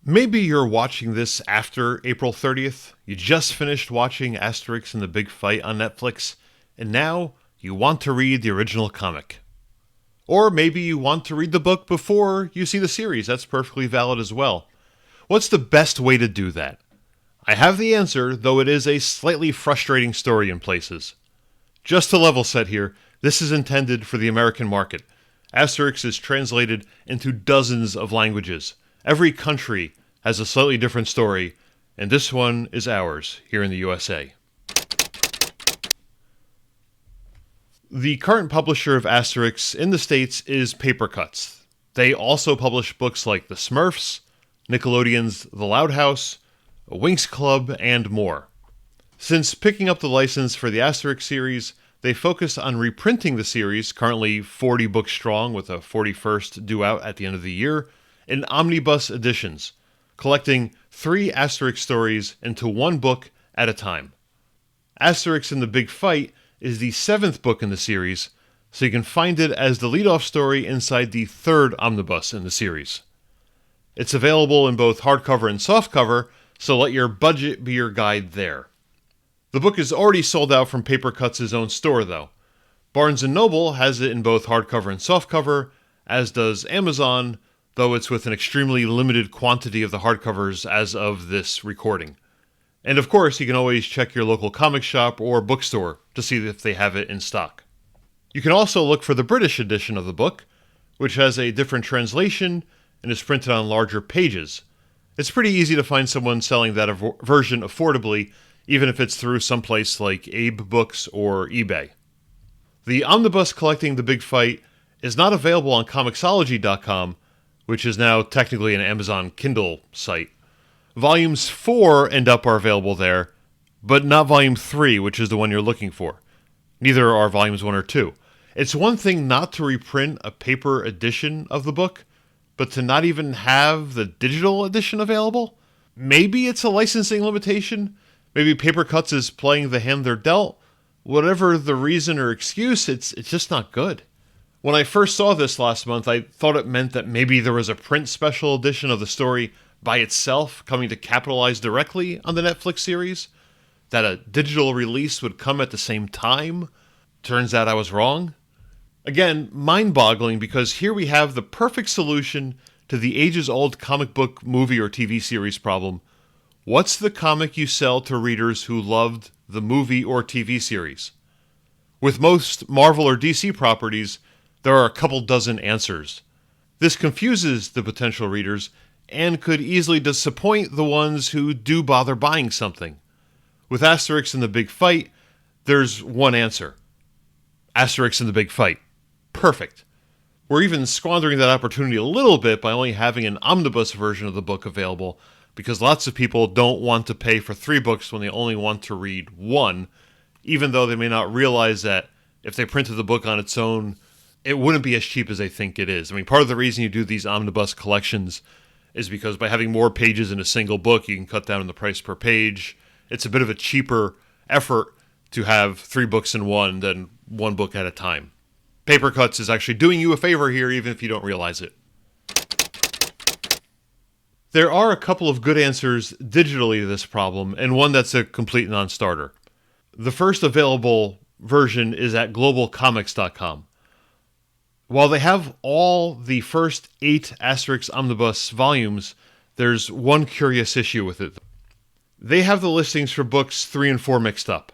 Maybe you're watching this after April 30th. You just finished watching Asterix and the Big Fight on Netflix, and now you want to read the original comic. Or maybe you want to read the book before you see the series. That's perfectly valid as well. What's the best way to do that? I have the answer, though it is a slightly frustrating story in places. Just to level set here, this is intended for the American market. Asterix is translated into dozens of languages. Every country has a slightly different story, and this one is ours here in the USA. The current publisher of Asterix in the States is Papercutz. They also publish books like The Smurfs, Nickelodeon's The Loud House, Winx Club, and more. Since picking up the license for the Asterix series, they focus on reprinting the series, currently 40 books strong with a 41st due out at the end of the year, in omnibus editions, collecting 3 Asterix stories into one book at a time. Asterix and the Big Fight is the 7th book in the series, so you can find it as the lead-off story inside the 3rd omnibus in the series. It's available in both hardcover and softcover, so let your budget be your guide there. The book is already sold out from Papercutz's own store, though. Barnes & Noble has it in both hardcover and softcover, as does Amazon, though it's with an extremely limited quantity of the hardcovers as of this recording. And of course, you can always check your local comic shop or bookstore to see if they have it in stock. You can also look for the British edition of the book, which has a different translation and is printed on larger pages. It's pretty easy to find someone selling that version affordably, even if it's through someplace like Abe Books or eBay. The omnibus collecting The Big Fight is not available on Comixology.com, which is now technically an Amazon Kindle site. Volumes 4 and up are available there, but not Volume 3, which is the one you're looking for. Neither are Volumes 1 or 2. It's one thing not to reprint a paper edition of the book, but to not even have the digital edition available? Maybe it's a licensing limitation? Maybe Papercutz is playing the hand they're dealt? Whatever the reason or excuse, it's just not good. When I first saw this last month, I thought it meant that maybe there was a print special edition of the story by itself coming to capitalize directly on the Netflix series, that a digital release would come at the same time. Turns out I was wrong. Again, mind-boggling, because here we have the perfect solution to the ages-old comic book, movie, or TV series problem. What's the comic you sell to readers who loved the movie or TV series? With most Marvel or DC properties, there are a couple dozen answers. This confuses the potential readers and could easily disappoint the ones who do bother buying something. With Asterix and the Big Fight, there's one answer. Asterix and the Big Fight. Perfect. We're even squandering that opportunity a little bit by only having an omnibus version of the book available, because lots of people don't want to pay for 3 books when they only want to read 1, even though they may not realize that if they printed the book on its own, it wouldn't be as cheap as they think it is. I mean, part of the reason you do these omnibus collections is because by having more pages in a single book, you can cut down on the price per page. It's a bit of a cheaper effort to have 3 books in one than 1 book at a time. Papercutz is actually doing you a favor here, even if you don't realize it. There are a couple of good answers digitally to this problem, and one that's a complete non-starter. The first available version is at globalcomics.com. While they have all the first 8 Asterix Omnibus volumes, there's one curious issue with it. They have the listings for books 3 and 4 mixed up.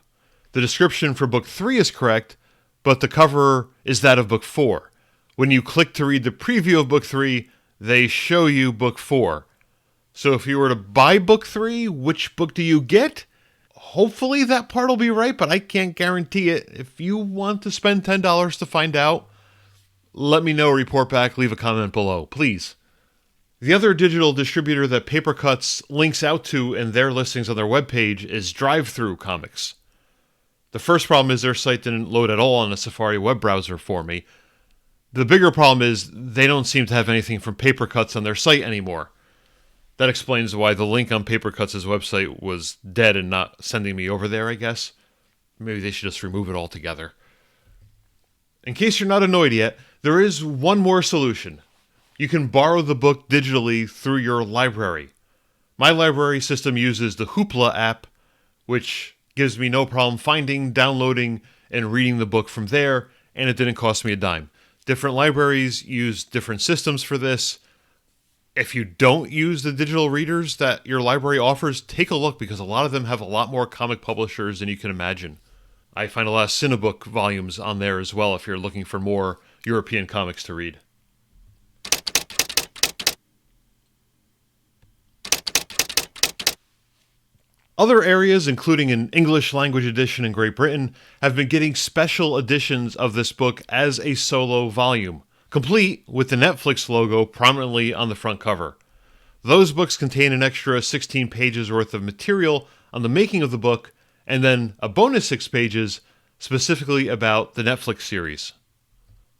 The description for book 3 is correct, but the cover is that of book 4. When you click to read the preview of book 3, they show you book 4. So if you were to buy book 3, which book do you get? Hopefully that part will be right, but I can't guarantee it. If you want to spend $10 to find out, let me know, report back, leave a comment below, please. The other digital distributor that Papercutz links out to in their listings on their webpage is Drive-Thru Comics. The first problem is their site didn't load at all on a Safari web browser for me. The bigger problem is they don't seem to have anything from Papercutz on their site anymore. That explains why the link on Papercutz's website was dead and not sending me over there, I guess. Maybe they should just remove it altogether. In case you're not annoyed yet, there is one more solution. You can borrow the book digitally through your library. My library system uses the Hoopla app, which gives me no problem finding, downloading, and reading the book from there, and it didn't cost me a dime. Different libraries use different systems for this. If you don't use the digital readers that your library offers, take a look because a lot of them have a lot more comic publishers than you can imagine. I find a lot of Cinebook volumes on there as well if you're looking for more European comics to read. Other areas, including an English language edition in Great Britain, have been getting special editions of this book as a solo volume, complete with the Netflix logo prominently on the front cover. Those books contain an extra 16 pages worth of material on the making of the book, and then a bonus 6 pages specifically about the Netflix series.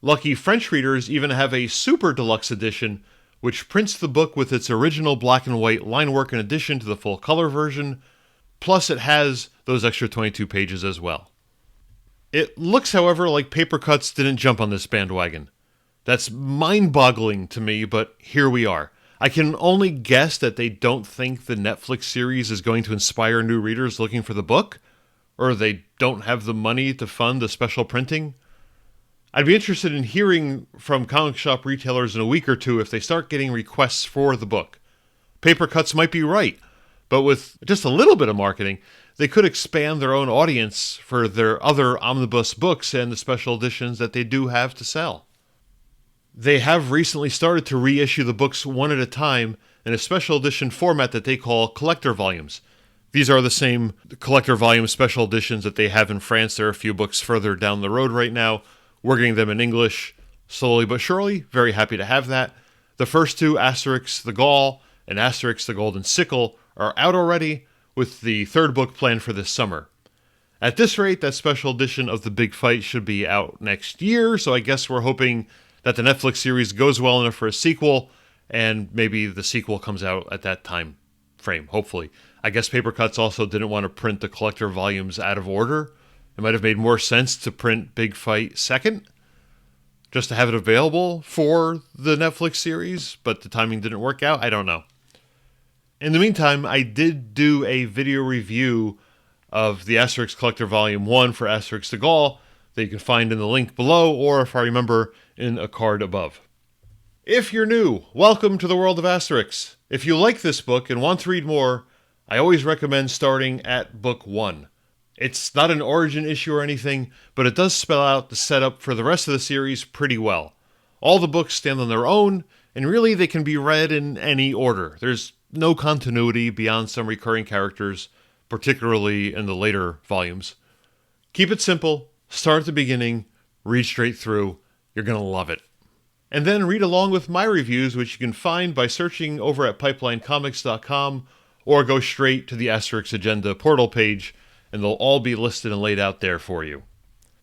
Lucky French readers even have a super deluxe edition, which prints the book with its original black and white line work in addition to the full color version, plus it has those extra 22 pages as well. It looks, however, like Paper Cuts didn't jump on this bandwagon. That's mind-boggling to me, but here we are. I can only guess that they don't think the Netflix series is going to inspire new readers looking for the book, or they don't have the money to fund the special printing. I'd be interested in hearing from comic shop retailers in a week or two if they start getting requests for the book. Paper Cuts might be right, but with just a little bit of marketing, they could expand their own audience for their other omnibus books and the special editions that they do have to sell. They have recently started to reissue the books one at a time in a special edition format that they call collector volumes. These are the same collector volume special editions that they have in France. There are a few books further down the road right now. We're getting them in English slowly but surely. Very happy to have that. The first two, Asterix the Gaul and Asterix the Golden Sickle, are out already, with the third book planned for this summer. At this rate, that special edition of The Big Fight should be out next year, so I guess we're hoping that the Netflix series goes well enough for a sequel, and maybe the sequel comes out at that time frame, hopefully. I guess Paper Cuts also didn't want to print the collector volumes out of order. It might have made more sense to print Big Fight second, just to have it available for the Netflix series, but the timing didn't work out. I don't know. In the meantime, I did do a video review of the Asterix Collector Volume 1 for Asterix the Gaul that you can find in the link below, or if I remember, in a card above. If you're new, welcome to the world of Asterix. If you like this book and want to read more, I always recommend starting at book 1. It's not an origin issue or anything, but it does spell out the setup for the rest of the series pretty well. All the books stand on their own, and really they can be read in any order. There's no continuity beyond some recurring characters, particularly in the later volumes. Keep it simple, start at the beginning, read straight through. You're going to love it. And then read along with my reviews, which you can find by searching over at pipelinecomics.com, or go straight to the Asterix Agenda portal page, and they'll all be listed and laid out there for you.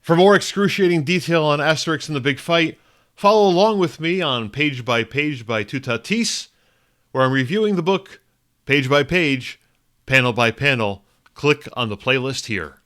For more excruciating detail on Asterix and the Big Fight, follow along with me on Page by Page by Toutatis, where I'm reviewing the book page by page, panel by panel. Click on the playlist here.